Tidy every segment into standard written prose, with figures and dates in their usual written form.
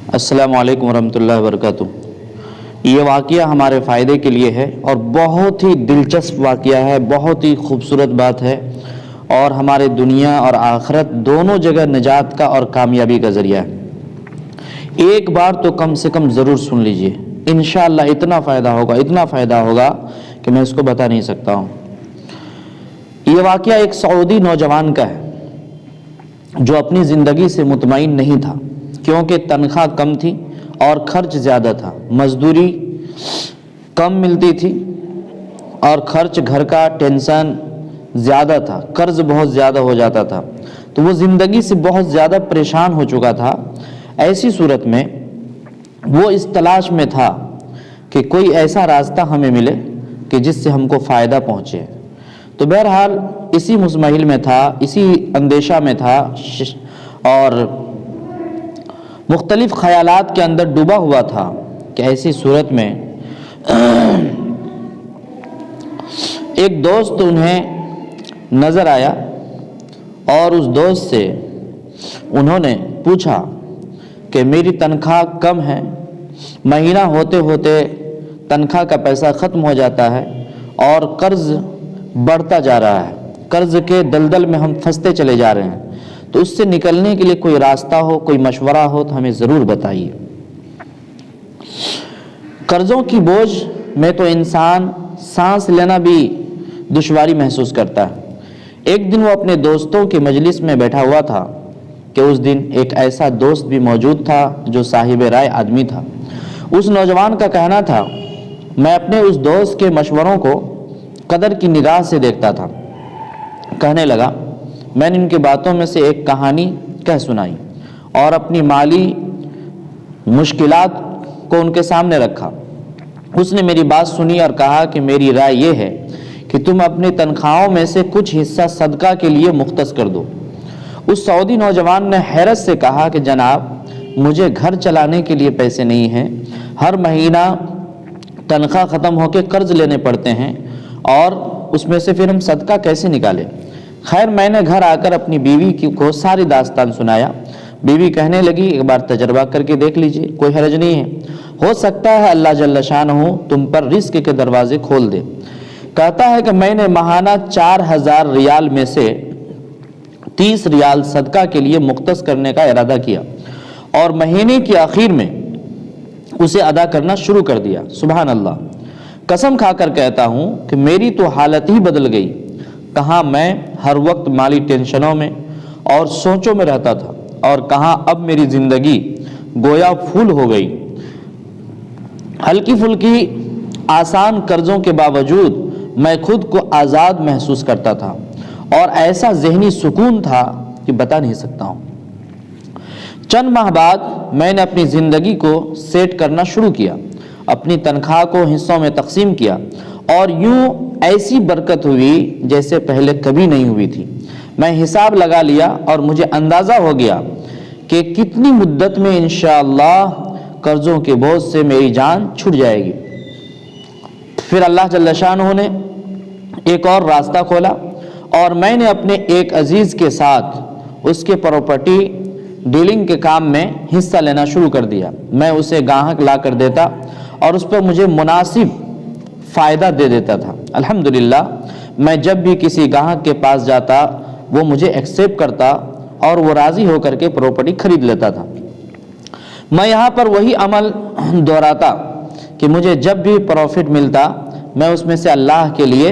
السلام علیکم ورحمۃ اللہ وبرکاتہ۔ یہ واقعہ ہمارے فائدے کے لیے ہے اور بہت ہی دلچسپ واقعہ ہے، بہت ہی خوبصورت بات ہے اور ہمارے دنیا اور آخرت دونوں جگہ نجات کا اور کامیابی کا ذریعہ ہے۔ ایک بار تو کم سے کم ضرور سن لیجئے، انشاءاللہ اتنا فائدہ ہوگا کہ میں اس کو بتا نہیں سکتا ہوں۔ یہ واقعہ ایک سعودی نوجوان کا ہے جو اپنی زندگی سے مطمئن نہیں تھا، کیونکہ تنخواہ کم تھی اور خرچ زیادہ تھا۔ مزدوری کم ملتی تھی اور خرچ گھر کا ٹینشن زیادہ تھا، قرض بہت زیادہ ہو جاتا تھا، تو وہ زندگی سے بہت زیادہ پریشان ہو چکا تھا۔ ایسی صورت میں وہ اس تلاش میں تھا کہ کوئی ایسا راستہ ہمیں ملے کہ جس سے ہم کو فائدہ پہنچے۔ تو بہرحال اسی مزمحل میں تھا، اسی اندیشہ میں تھا اور مختلف خیالات کے اندر ڈوبا ہوا تھا کہ ایسی صورت میں ایک دوست انہیں نظر آیا اور اس دوست سے انہوں نے پوچھا کہ میری تنخواہ کم ہے، مہینہ ہوتے ہوتے تنخواہ کا پیسہ ختم ہو جاتا ہے اور قرض بڑھتا جا رہا ہے، قرض کے دلدل میں ہم پھنستے چلے جا رہے ہیں، تو اس سے نکلنے کے لیے کوئی راستہ ہو، کوئی مشورہ ہو تو ہمیں ضرور بتائیے۔ قرضوں کی بوجھ میں تو انسان سانس لینا بھی دشواری محسوس کرتا ہے۔ ایک دن وہ اپنے دوستوں کے مجلس میں بیٹھا ہوا تھا کہ اس دن ایک ایسا دوست بھی موجود تھا جو صاحب رائے آدمی تھا۔ اس نوجوان کا کہنا تھا، میں اپنے اس دوست کے مشوروں کو قدر کی نگاہ سے دیکھتا تھا۔ کہنے لگا، میں نے ان کی باتوں میں سے ایک کہانی کہہ سنائی اور اپنی مالی مشکلات کو ان کے سامنے رکھا۔ اس نے میری بات سنی اور کہا کہ میری رائے یہ ہے کہ تم اپنی تنخواہوں میں سے کچھ حصہ صدقہ کے لیے مختص کر دو۔ اس سعودی نوجوان نے حیرت سے کہا کہ جناب، مجھے گھر چلانے کے لیے پیسے نہیں ہیں، ہر مہینہ تنخواہ ختم ہو کے قرض لینے پڑتے ہیں اور اس میں سے پھر ہم صدقہ کیسے نکالیں؟ خیر، میں نے گھر آ کر اپنی بیوی کو ساری داستان سنایا۔ بیوی کہنے لگی، ایک بار تجربہ کر کے دیکھ لیجئے، کوئی حرج نہیں ہے، ہو سکتا ہے اللہ جل شانہ تم پر رزق کے دروازے کھول دے۔ کہتا ہے کہ میں نے ماہانہ 4000 ریال میں سے 30 ریال صدقہ کے لیے مختص کرنے کا ارادہ کیا اور مہینے کی آخر میں اسے ادا کرنا شروع کر دیا۔ سبحان اللہ، قسم کھا کر کہتا ہوں کہ میری تو حالت ہی بدل گئی۔ کہاں میں ہر وقت مالی ٹینشنوں میں اور سوچوں میں رہتا تھا اور کہاں اب میری زندگی گویا پھول ہو گئی۔ ہلکی پھلکی آسان قرضوں کے باوجود میں خود کو آزاد محسوس کرتا تھا اور ایسا ذہنی سکون تھا کہ بتا نہیں سکتا ہوں۔ چند ماہ بعد میں نے اپنی زندگی کو سیٹ کرنا شروع کیا، اپنی تنخواہ کو حصوں میں تقسیم کیا اور یوں ایسی برکت ہوئی جیسے پہلے کبھی نہیں ہوئی تھی۔ میں حساب لگا لیا اور مجھے اندازہ ہو گیا کہ کتنی مدت میں انشاءاللہ قرضوں کے بوجھ سے میری جان چھٹ جائے گی۔ پھر اللہ جل شانہ نے ایک اور راستہ کھولا اور میں نے اپنے ایک عزیز کے ساتھ اس کے پراپرٹی ڈیلنگ کے کام میں حصہ لینا شروع کر دیا۔ میں اسے گاہک لا کر دیتا اور اس پر مجھے مناسب فائدہ دے دیتا تھا۔ الحمدللہ، میں جب بھی کسی گاہک کے پاس جاتا وہ مجھے ایکسیپٹ کرتا اور وہ راضی ہو کر کے پراپرٹی خرید لیتا تھا۔ میں یہاں پر وہی عمل دہراتا کہ مجھے جب بھی پروفٹ ملتا میں اس میں سے اللہ کے لیے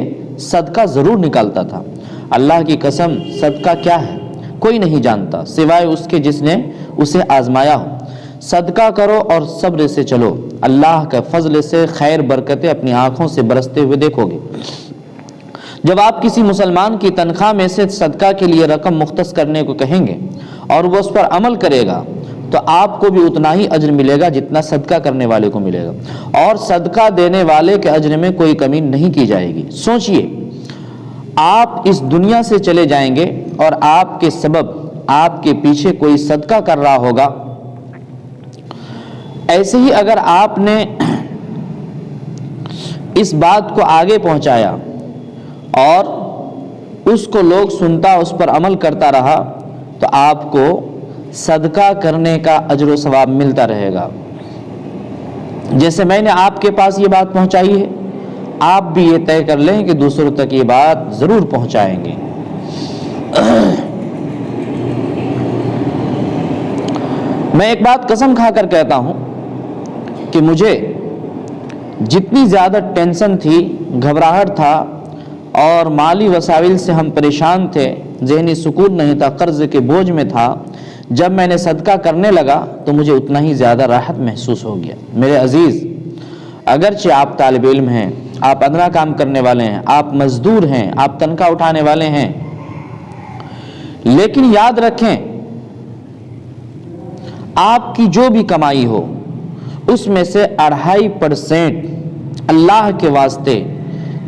صدقہ ضرور نکالتا تھا۔ اللہ کی قسم، صدقہ کیا ہے کوئی نہیں جانتا سوائے اس کے جس نے اسے آزمایا ہو۔ صدقہ کرو اور صبر سے چلو، اللہ کے فضل سے خیر برکتیں اپنی آنکھوں سے برستے ہوئے دیکھو گے۔ جب آپ کسی مسلمان کی تنخواہ میں سے صدقہ کے لیے رقم مختص کرنے کو کہیں گے اور وہ اس پر عمل کرے گا تو آپ کو بھی اتنا ہی اجر ملے گا جتنا صدقہ کرنے والے کو ملے گا، اور صدقہ دینے والے کے اجر میں کوئی کمی نہیں کی جائے گی۔ سوچئے، آپ اس دنیا سے چلے جائیں گے اور آپ کے سبب آپ کے پیچھے کوئی صدقہ کر رہا ہوگا۔ ایسے ہی اگر آپ نے اس بات کو آگے پہنچایا اور اس کو لوگ سنتا، اس پر عمل کرتا رہا، تو آپ کو صدقہ کرنے کا اجر و ثواب ملتا رہے گا۔ جیسے میں نے آپ کے پاس یہ بات پہنچائی ہے، آپ بھی یہ طے کر لیں کہ دوسروں تک یہ بات ضرور پہنچائیں گے۔ میں ایک بات قسم کھا کر کہتا ہوں کہ مجھے جتنی زیادہ ٹینشن تھی، گھبراہٹ تھا اور مالی وسائل سے ہم پریشان تھے، ذہنی سکون نہیں تھا، قرض کے بوجھ میں تھا، جب میں نے صدقہ کرنے لگا تو مجھے اتنا ہی زیادہ راحت محسوس ہو گیا۔ میرے عزیز، اگرچہ آپ طالب علم ہیں، آپ ادنا کام کرنے والے ہیں، آپ مزدور ہیں، آپ تنخواہ اٹھانے والے ہیں، لیکن یاد رکھیں آپ کی جو بھی کمائی ہو اس میں سے 2.5% اللہ کے واسطے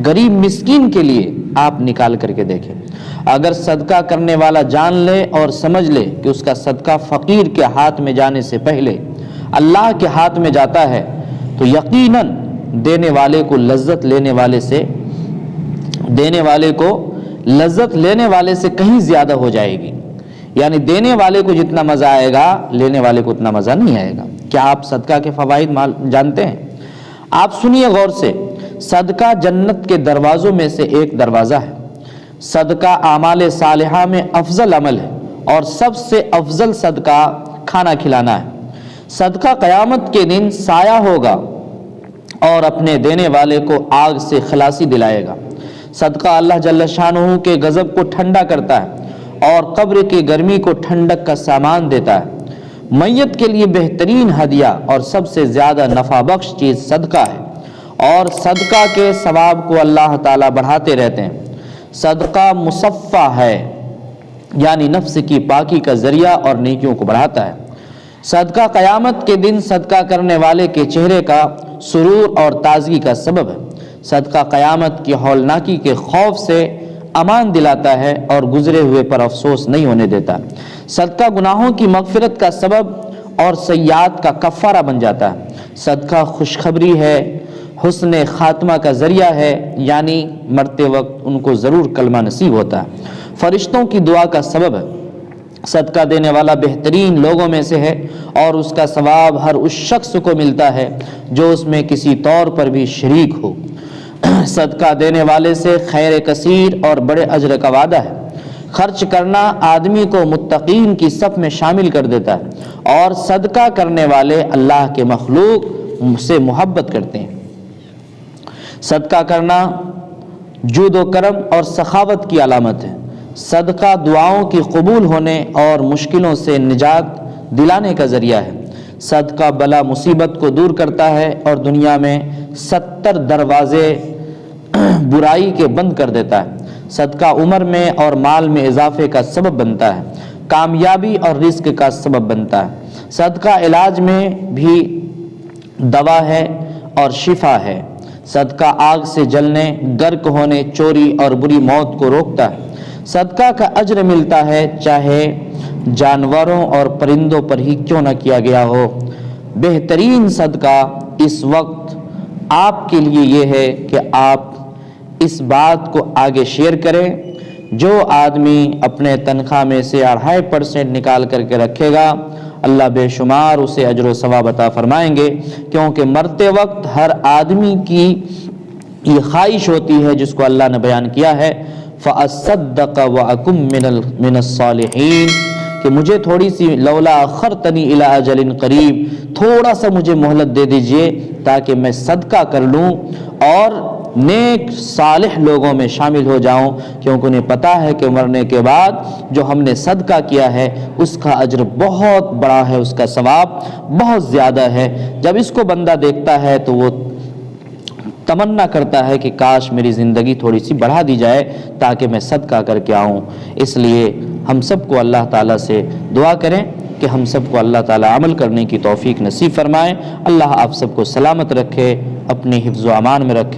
غریب مسکین کے لیے آپ نکال کر کے دیکھیں۔ اگر صدقہ کرنے والا جان لے اور سمجھ لے کہ اس کا صدقہ فقیر کے ہاتھ میں جانے سے پہلے اللہ کے ہاتھ میں جاتا ہے تو یقیناً دینے والے کو لذت لینے والے سے کہیں زیادہ ہو جائے گی، یعنی دینے والے کو جتنا مزہ آئے گا لینے والے کو اتنا مزہ نہیں آئے گا۔ کیا آپ صدقہ کے فوائد جانتے ہیں؟ آپ سنیے غور سے، صدقہ جنت کے دروازوں میں سے ایک دروازہ ہے۔ صدقہ اعمال صالحہ میں افضل عمل ہے اور سب سے افضل صدقہ کھانا کھلانا ہے۔ صدقہ قیامت کے دن سایہ ہوگا اور اپنے دینے والے کو آگ سے خلاصی دلائے گا۔ صدقہ اللہ جل شانہ کے غضب کو ٹھنڈا کرتا ہے اور قبر کی گرمی کو ٹھنڈک کا سامان دیتا ہے۔ میت کے لیے بہترین ہدیہ اور سب سے زیادہ نفع بخش چیز صدقہ ہے، اور صدقہ کے ثواب کو اللہ تعالیٰ بڑھاتے رہتے ہیں۔ صدقہ مصفہ ہے، یعنی نفس کی پاکی کا ذریعہ اور نیکیوں کو بڑھاتا ہے۔ صدقہ قیامت کے دن صدقہ کرنے والے کے چہرے کا سرور اور تازگی کا سبب ہے۔ صدقہ قیامت کی ہولناکی کے خوف سے امان دلاتا ہے اور گزرے ہوئے پر افسوس نہیں ہونے دیتا۔ صدقہ گناہوں کی مغفرت کا سبب اور سیئات کا کفارہ بن جاتا ہے۔ صدقہ خوشخبری ہے، حسن خاتمہ کا ذریعہ ہے، یعنی مرتے وقت ان کو ضرور کلمہ نصیب ہوتا ہے۔ فرشتوں کی دعا کا سبب ہے۔ صدقہ دینے والا بہترین لوگوں میں سے ہے اور اس کا ثواب ہر اس شخص کو ملتا ہے جو اس میں کسی طور پر بھی شریک ہو۔ صدقہ دینے والے سے خیر کثیر اور بڑے اجر کا وعدہ ہے۔ خرچ کرنا آدمی کو متقین کی صف میں شامل کر دیتا ہے، اور صدقہ کرنے والے اللہ کے مخلوق سے محبت کرتے ہیں۔ صدقہ کرنا جود و کرم اور سخاوت کی علامت ہے۔ صدقہ دعاؤں کی قبول ہونے اور مشکلوں سے نجات دلانے کا ذریعہ ہے۔ صدقہ بلا مصیبت کو دور کرتا ہے اور دنیا میں 70 دروازے برائی کے بند کر دیتا ہے۔ صدقہ عمر میں اور مال میں اضافے کا سبب بنتا ہے، کامیابی اور رزق کا سبب بنتا ہے۔ صدقہ علاج میں بھی دوا ہے اور شفا ہے۔ صدقہ آگ سے جلنے، غرق ہونے، چوری اور بری موت کو روکتا ہے۔ صدقہ کا اجر ملتا ہے چاہے جانوروں اور پرندوں پر ہی کیوں نہ کیا گیا ہو۔ بہترین صدقہ اس وقت آپ کے لیے یہ ہے کہ آپ اس بات کو آگے شیئر کریں۔ جو آدمی اپنے تنخواہ میں سے 2.5% نکال کر کے رکھے گا، اللہ بے شمار اسے اجر و ثواب عطا فرمائیں گے، کیونکہ مرتے وقت ہر آدمی کی یہ خواہش ہوتی ہے جس کو اللہ نے بیان کیا ہے، فَأَصَّدَّقَ وَأَكُن مِّنَ الصَّالِحِينَ، کہ مجھے تھوڑی سی لولا اخرتنی الی اجل قریب، تھوڑا سا مجھے مہلت دے دیجئے تاکہ میں صدقہ کر لوں اور نیک صالح لوگوں میں شامل ہو جاؤں، کیونکہ انہیں پتا ہے کہ مرنے کے بعد جو ہم نے صدقہ کیا ہے اس کا اجر بہت بڑا ہے، اس کا ثواب بہت زیادہ ہے۔ جب اس کو بندہ دیکھتا ہے تو وہ تمنا کرتا ہے کہ کاش میری زندگی تھوڑی سی بڑھا دی جائے تاکہ میں صدقہ کر کے آؤں۔ اس لیے ہم سب کو اللہ تعالیٰ سے دعا کریں کہ ہم سب کو اللہ تعالیٰ عمل کرنے کی توفیق نصیب فرمائے۔ اللہ آپ سب کو سلامت رکھے، اپنی حفظ و امان میں رکھے۔